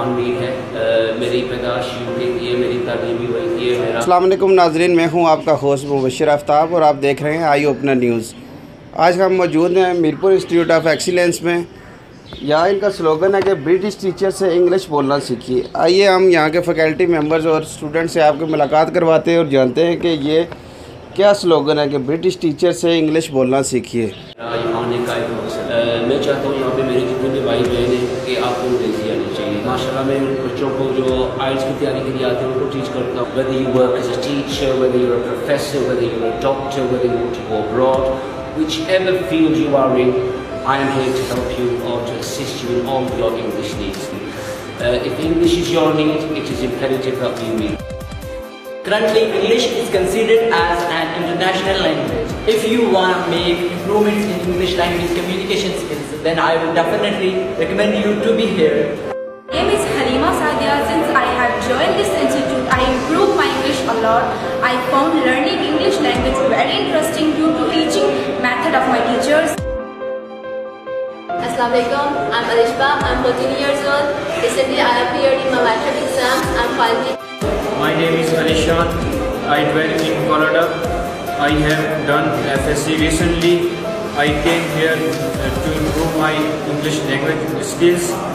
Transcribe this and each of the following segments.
عرفان میر ہے، میری پیدائش UK کی ہے، میری تعلیم بھی وہیں کی ہے۔ السلام علیکم ناظرین، میں ہوں آپ کا ہوسٹ مبشر آفتاب اور آپ دیکھ رہے ہیں آئی اوپنر نیوز۔ آج ہم موجود ہیں میرپور انسٹیٹیوٹ آف ایکسیلنس میں۔ یہاں ان کا سلوگن ہے کہ برٹش ٹیچر سے انگلش بولنا سیکھیے۔ آئیے ہم یہاں کے فیکلٹی ممبرز اور اسٹوڈنٹ سے آپ کو ملاقات کرواتے ہیں اور جانتے ہیں کہ یہ کیا سلوگن ہے کہ برٹش ٹیچر سے انگلش بولنا سیکھیے۔ میں چاہتا ہوں یہاں پہ میرے جتنے بھی بھائی بہن ہیں کہ آپ کو انگریزی آنی چاہیے۔ ماشاءاللہ میں بچوں کو جو آئلٹس کی تیاری کے لیے آتے ہیں ان کو ٹیچ کرتا ہوں۔ whether you work as a teacher, whether you're a professor, whether you're a doctor, whether you want to go abroad, whichever field you are in, I am here to help you or to assist you in all your English needs. If English is your need, it is imperative that you meet. Currently, English is considered as an international language. If you want to make improvements in English language communication skills, then I will definitely recommend you to be here. My name is Halima Sadia. Since I have joined this institute, I improved my English a lot. I found learning English language very interesting due to teaching method of my teachers. Assalamu alaikum. I'm Alishba. I'm 14 years old. Recently, I appeared in my matric exam. I'm finally. My name is Alishan. I dwell in Canada. I have done FSc recently. I came here to improve my English language skills.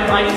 MI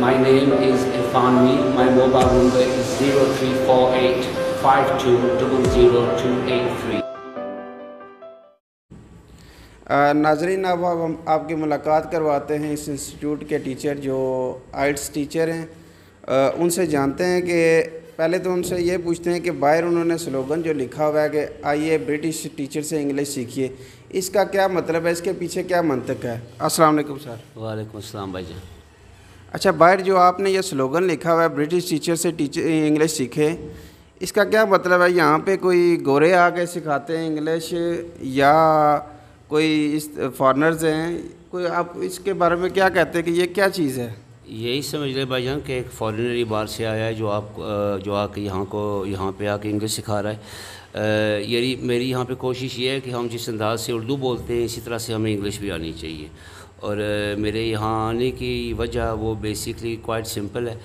My name is Irfan Mir. My mobile number is 0348 52000283. ناظرین اب ہم آپ کی ملاقات کرواتے ہیں اس institute کے teacher جو آئلٹس ٹیچر ہیں، ان سے جانتے ہیں کہ پہلے تو ان سے یہ پوچھتے ہیں کہ باہر انہوں نے سلوگن جو لکھا ہوا ہے کہ آئیے برٹش ٹیچر سے انگلش سیکھیے، اس کا کیا مطلب ہے، اس کے پیچھے کیا منطق ہے؟ السلام علیکم سر۔ وعلیکم السلام بھائی جان۔ اچھا، باہر جو آپ نے یہ سلوگن لکھا ہوا ہے برٹش ٹیچر سے انگلش سیکھے، اس کا کیا مطلب ہے؟ یہاں پہ کوئی گورے آ کے سکھاتے ہیں انگلش یا کوئی فارنرز ہیں؟ کوئی آپ اس کے بارے میں کیا کہتے ہیں کہ یہ کیا چیز ہے؟ یہی سمجھ لیں بھائی جان کہ ایک فارنر باہر سے آیا ہے جو آ کے یہاں پہ آ کے انگلش سکھا رہا ہے۔ میری یہاں پہ کوشش یہ ہے کہ ہم جس انداز سے اردو بولتے ہیں اسی طرح سے ہمیں انگلش بھی آنی چاہیے، اور میرے یہاں آنے کی وجہ وہ بیسکلی کوائٹ سمپل ہے۔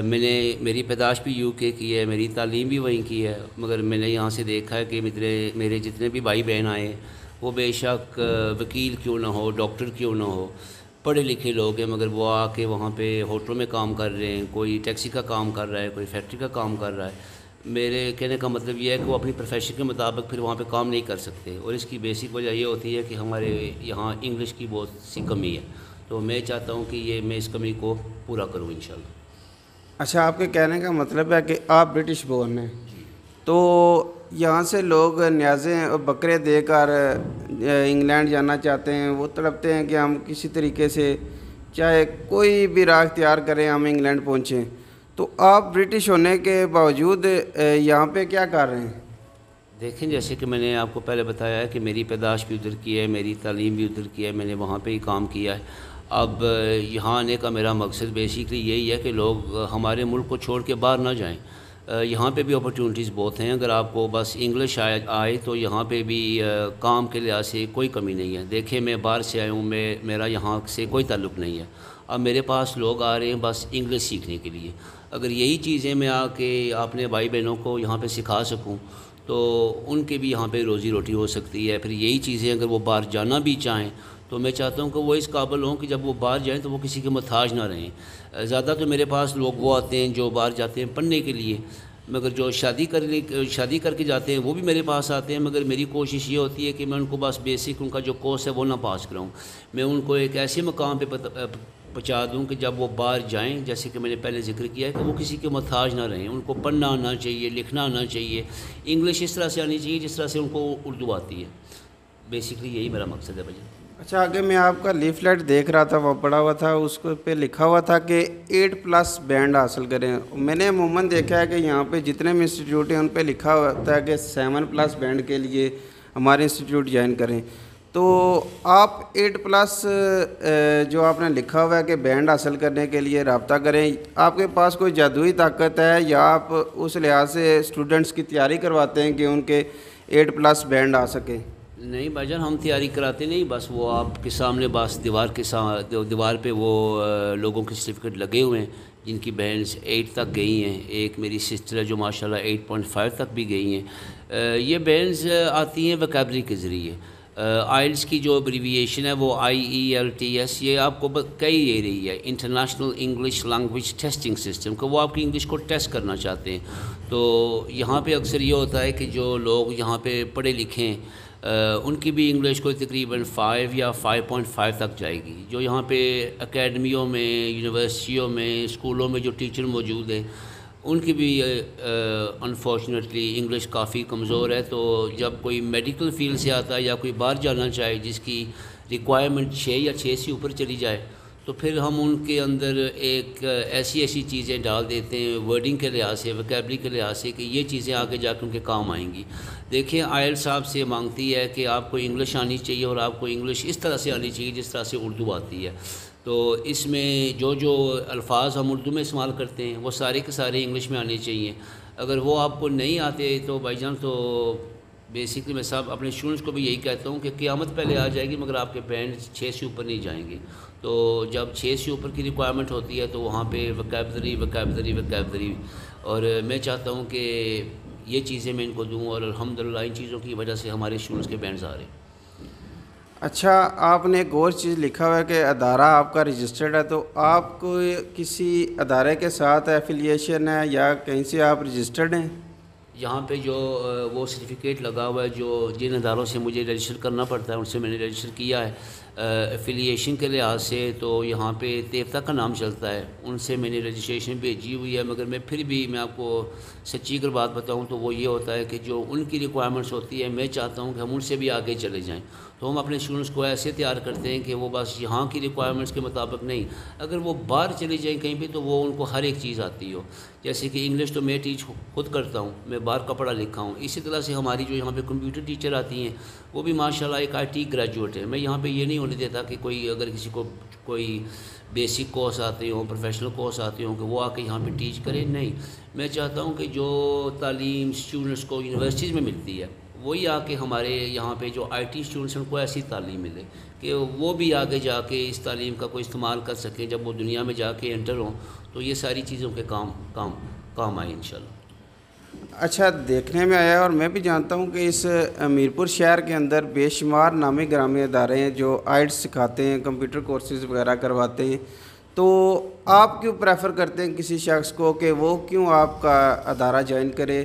میری پیدائش بھی UK کی ہے، میری تعلیم بھی وہیں کی ہے، مگر میں نے یہاں سے دیکھا ہے کہ میرے جتنے بھی بھائی بہن آئے وہ بے شک وکیل کیوں نہ ہو، ڈاکٹر کیوں نہ ہو، پڑھے لکھے لوگ ہیں، مگر وہ آ کے وہاں پہ ہوٹلوں میں کام کر رہے ہیں، کوئی ٹیکسی کا کام کر رہا ہے، کوئی فیکٹری کا کام کر رہا ہے۔ میرے کہنے کا مطلب یہ ہے کہ وہ اپنی پروفیشن کے مطابق پھر وہاں پہ کام نہیں کر سکتے، اور اس کی بیسک وجہ یہ ہوتی ہے کہ ہمارے یہاں انگلش کی بہت سی کمی ہے، تو میں چاہتا ہوں کہ میں اس کمی کو پورا کروں انشاءاللہ۔ اچھا، آپ کے کہنے کا مطلب ہے کہ آپ برٹش بورن ہیں، تو یہاں سے لوگ نیازیں اور بکرے دے کر انگلینڈ جانا چاہتے ہیں، وہ تڑپتے ہیں کہ ہم کسی طریقے سے چاہے کوئی بھی راہ اختیار کریں ہم انگلینڈ پہنچیں، تو آپ برٹش ہونے کے باوجود یہاں پہ کیا کر رہے ہیں؟ دیکھیں، جیسے کہ میں نے آپ کو پہلے بتایا ہے کہ میری پیدائش بھی ادھر کی ہے، میری تعلیم بھی ادھر کی ہے، میں نے وہاں پہ ہی کام کیا ہے۔ اب یہاں آنے کا میرا مقصد بیسکلی یہی ہے کہ لوگ ہمارے ملک کو چھوڑ کے باہر نہ جائیں۔ یہاں پہ بھی اپرچونٹیز بہت ہیں، اگر آپ کو بس انگلش آئے تو یہاں پہ بھی کام کے لحاظ سے کوئی کمی نہیں ہے۔ دیکھیں، میں باہر سے آیا ہوں، میرا یہاں سے کوئی تعلق نہیں ہے، اب میرے پاس لوگ آ رہے ہیں بس انگلش سیکھنے کے لیے۔ اگر یہی چیزیں میں آ کے اپنے بھائی بہنوں کو یہاں پہ سکھا سکوں تو ان کے بھی یہاں پہ روزی روٹی ہو سکتی ہے۔ پھر یہی چیزیں اگر وہ باہر جانا بھی چاہیں تو میں چاہتا ہوں کہ وہ اس قابل ہوں کہ جب وہ باہر جائیں تو وہ کسی کے محتاج نہ رہیں۔ زیادہ تو میرے پاس لوگ وہ آتے ہیں جو باہر جاتے ہیں پڑھنے کے لیے، مگر جو شادی کر کے جاتے ہیں وہ بھی میرے پاس آتے ہیں، مگر میری کوشش یہ ہوتی ہے کہ میں ان کو بس بیسک ان کا جو کورس ہے وہ نہ پاس کراؤں، میں ان کو ایک ایسے مقام پہ پہنچا دوں کہ جب وہ باہر جائیں، جیسے کہ میں نے پہلے ذکر کیا ہے کہ وہ کسی کے محتاج نہ رہیں، ان کو پڑھنا آنا چاہیے، لکھنا آنا چاہیے، انگلش اس طرح سے آنی چاہیے جس طرح سے ان کو اردو آتی ہے. بیسکلی یہی میرا مقصد ہے بھائی. اچھا، آگے میں آپ کا لیفلیٹ دیکھ رہا تھا، وہ پڑھا ہوا تھا، اس کو پہ لکھا ہوا تھا کہ 8+ بینڈ حاصل کریں. میں نے عموماً دیکھا ہے کہ یہاں پہ جتنے بھی انسٹیٹیوٹ ہیں ان پہ لکھا ہوتا ہے کہ 7+ بینڈ کے لیے ہمارے انسٹیٹیوٹ جوائن کریں. تو آپ 8+ جو آپ نے لکھا ہوا ہے کہ بینڈ حاصل کرنے کے لیے رابطہ کریں، آپ کے پاس کوئی جادوئی طاقت ہے یا آپ اس لحاظ سے اسٹوڈنٹس کی تیاری کرواتے ہیں کہ ان کے 8+ بینڈ آ سکیں؟ نہیں بھائی جان، ہم تیاری کراتے نہیں، بس وہ آپ کے سامنے بس دیوار پہ وہ لوگوں کے سرٹیفکیٹ لگے ہوئے ہیں جن کی بینڈز 8 تک گئی ہیں. ایک میری سسٹر ہے جو ماشاءاللہ 8.5 تک بھی گئی ہیں. یہ بینڈز آتی ہیں وکیبلری کے ذریعے. آئلس کی جو ابریویشن ہے وہ IELTS، یہ آپ کو کہی دے رہی ہے international English language testing system, کہ وہ آپ کی انگلش کو ٹیسٹ کرنا چاہتے ہیں. تو یہاں پہ اکثر یہ ہوتا ہے کہ جو لوگ یہاں پہ پڑھے لکھے ہیں ان کی بھی انگلش کو تقریباً 5 یا 5.5 تک جائے گی. جو یہاں پہ اکیڈمیوں میں، یونیورسٹیوں میں، اسکولوں میں جو ٹیچر موجود ہیں ان کی بھی انفارچونیٹلی انگلش کافی کمزور ہے. تو جب کوئی میڈیکل فیلڈ سے آتا ہے یا کوئی باہر جانا چاہے جس کی ریکوائرمنٹ 6 یا 6 سے اوپر چلی جائے، تو پھر ہم ان کے اندر ایک ایسی چیزیں ڈال دیتے ہیں ورڈنگ کے لحاظ سے، وکیبلری کے لحاظ سے، کہ یہ چیزیں آگے جا کے ان کے کام آئیں گی. دیکھیں آئلس آپ سے مانگتی ہے کہ آپ کو انگلش آنی چاہیے اور آپ کو انگلش اس طرح سے آنی چاہیے جس طرح سے اردو آتی ہے. تو اس میں جو الفاظ ہم اردو میں استعمال کرتے ہیں وہ سارے کے سارے انگلش میں آنے چاہیے. اگر وہ آپ کو نہیں آتے تو بھائی جان، تو بیسکلی میں سب اپنے اسٹوڈنٹس کو بھی یہی کہتا ہوں کہ قیامت پہلے آ جائے گی مگر آپ کے بینڈ 6 سے اوپر نہیں جائیں گے. تو جب 6 سے اوپر کی ریکوائرمنٹ ہوتی ہے تو وہاں پہ وکیبلری اور میں چاہتا ہوں کہ یہ چیزیں میں ان کو دوں، اور الحمدللہ ان چیزوں کی وجہ سے ہمارے اسٹوڈنٹس کے بینڈز آ رہے ہیں. اچھا، آپ نے ایک اور چیز لکھا ہوا ہے کہ ادارہ آپ کا رجسٹرڈ ہے، تو آپ کو کسی ادارے کے ساتھ ایفیلیشن ہے یا کہیں سے آپ رجسٹرڈ ہیں؟ یہاں پہ جو وہ سرٹیفکیٹ لگا ہوا ہے جن اداروں سے مجھے رجسٹر کرنا پڑتا ہے ان سے میں نے رجسٹر کیا ہے. ایفیلیشن کے لحاظ سے تو یہاں پہ تیفتہ کا نام چلتا ہے، ان سے میں نے رجسٹریشن بھیجی ہوئی ہے. مگر میں پھر بھی میں آپ کو سچی اگر بات بتاؤں تو وہ یہ ہوتا ہے کہ جو ان کی ریکوائرمنٹس ہوتی ہے میں چاہتا ہوں کہ ہم ان سے بھی آگے چلے جائیں. تو ہم اپنے اسٹوڈنٹس کو ایسے تیار کرتے ہیں کہ وہ بس یہاں کی ریکوائرمنٹس کے مطابق نہیں، اگر وہ باہر چلے جائیں کہیں پہ تو وہ ان کو ہر ایک چیز آتی ہو. جیسے کہ انگلش تو میں ٹیچ خود کرتا ہوں، میں باہر کا پڑھا لکھا ہوں. اسی طرح سے ہماری جو یہاں پہ کمپیوٹر ٹیچر آتی ہیں وہ بھی ماشاءاللہ ایک IT گریجویٹ ہے. میں یہاں پہ یہ نہیں ہونے دیتا کہ کوئی اگر کسی کو کوئی بیسک کورس آتے ہوں، پروفیشنل کورس آتے ہوں کہ وہ آ کے یہاں پہ ٹیچ کرے. نہیں، میں چاہتا ہوں کہ جو تعلیم اسٹوڈنٹس کو یونیورسٹیز میں ملتی ہے وہی آ کے ہمارے یہاں پہ جو IT اسٹوڈنٹس ہیں ان کو ایسی تعلیم ملے کہ وہ بھی آگے جا کے اس تعلیم کا کوئی استعمال کر سکیں. جب وہ دنیا میں جا کے انٹر ہوں تو یہ ساری چیزوں کے کام آئے انشاءاللہ. اچھا، دیکھنے میں آیا اور میں بھی جانتا ہوں کہ اس میرپور شہر کے اندر بے شمار نامی گرامی ادارے ہیں جو آئلٹس سکھاتے ہیں، کمپیوٹر کورسز وغیرہ کرواتے ہیں. تو آپ کیوں پریفر کرتے ہیں کسی شخص کو کہ وہ کیوں آپ کا ادارہ جوائن کرے؟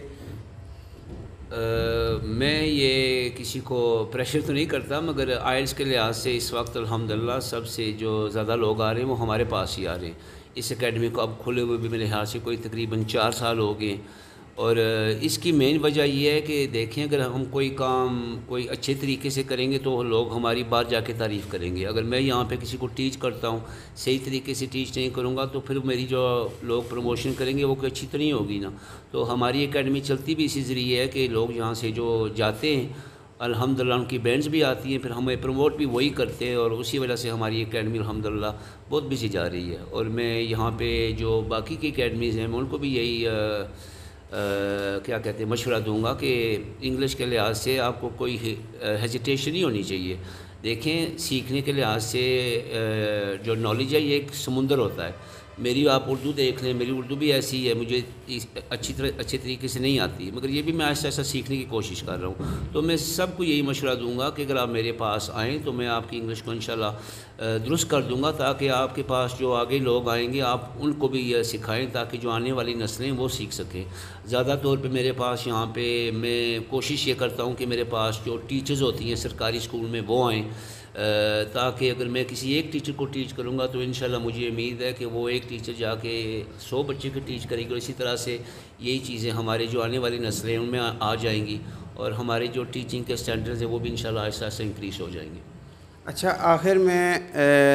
میں یہ کسی کو پریشر تو نہیں کرتا، مگر آئلٹس کے لحاظ سے اس وقت الحمدللہ سب سے جو زیادہ لوگ آ رہے ہیں وہ ہمارے پاس ہی آ رہے ہیں. اس اکیڈمی کو اب کھلے ہوئے بھی میرے خیال سے کوئی تقریباً 4 سال ہو گئے. اور اس کی مین وجہ یہ ہے کہ دیکھیں اگر ہم کوئی کام کوئی اچھے طریقے سے کریں گے تو لوگ ہماری باہر جا کے تعریف کریں گے. اگر میں یہاں پہ کسی کو ٹیچ کرتا ہوں صحیح طریقے سے ٹیچ نہیں کروں گا تو پھر میری جو لوگ پروموشن کریں گے وہ کوئی اچھی تو نہیں ہوگی نا. تو ہماری اکیڈمی چلتی بھی اسی ذریعے ہے کہ لوگ یہاں سے جو جاتے ہیں الحمدللہ ان کی بینڈز بھی آتی ہیں، پھر ہمیں پروموٹ بھی وہی کرتے ہیں، اور اسی وجہ سے ہماری اکیڈمی الحمدللہ بہت بزی جا رہی ہے. اور میں یہاں پہ جو باقی کی اکیڈمیز ہیں میں ان کو بھی یہی کیا کہتے ہیں مشورہ دوں گا کہ انگلش کے لحاظ سے آپ کو کوئی ہیزیٹیشن نہیں ہونی چاہیے. دیکھیں سیکھنے کے لحاظ سے جو نالج ہے یہ ایک سمندر ہوتا ہے. میری آپ اردو دیکھ لیں، میری اردو بھی ایسی ہے، مجھے اچھے طریقے سے نہیں آتی، مگر یہ بھی میں ایسا سیکھنے کی کوشش کر رہا ہوں. تو میں سب کو یہی مشورہ دوں گا کہ اگر آپ میرے پاس آئیں تو میں آپ کی انگلش کو انشاءاللہ درست کر دوں گا، تاکہ آپ کے پاس جو آگے لوگ آئیں گے آپ ان کو بھی یہ سکھائیں تاکہ جو آنے والی نسلیں وہ سیکھ سکیں. زیادہ طور پہ میرے پاس یہاں پہ میں کوشش یہ کرتا ہوں کہ میرے پاس جو ٹیچرز ہوتی ہیں سرکاری اسکول میں وہ آئیں. تاکہ اگر میں کسی ایک ٹیچر کو ٹیچ کروں گا تو انشاءاللہ مجھے امید ہے کہ وہ ایک ٹیچر جا کے 100 بچے کو ٹیچ کرے گی، اور اسی طرح سے یہی چیزیں ہمارے جو آنے والی نسلیں ان میں آ جائیں گی، اور ہمارے جو ٹیچنگ کے اسٹینڈرڈز ہیں وہ بھی انشاءاللہ آہستہ آہستہ انکریز ہو جائیں گے۔ اچھا، آخر میں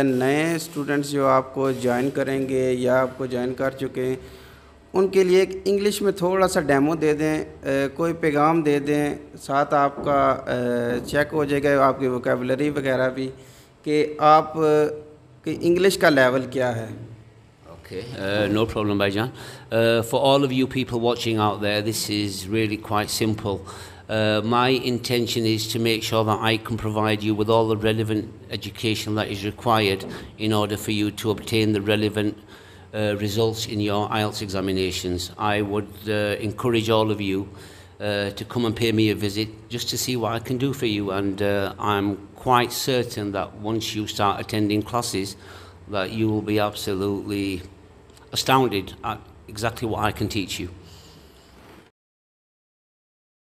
نئے اسٹوڈنٹس جو آپ کو جوائن کریں گے یا آپ کو جوائن کر چکے ہیں ان کے لیے ایک انگلش میں تھوڑا سا ڈیمو دے دیں، کوئی پیغام دے دیں، ساتھ آپ کا چیک ہو جائے گا آپ کی ووکیبلری وغیرہ بھی کہ آپ کی انگلش کا لیول کیا ہے۔ Okay, no problem, Baijan. For all of you people watching out there, this is really quite simple. My intention is to make sure that I can provide you with all the relevant education that is required in order for you to obtain the relevant results in your IELTS examinations. I would encourage all of you to come and pay me a visit just to see what I can do for you, and I'm quite certain that once you start attending classes that you will be absolutely astounded at exactly what I can teach you.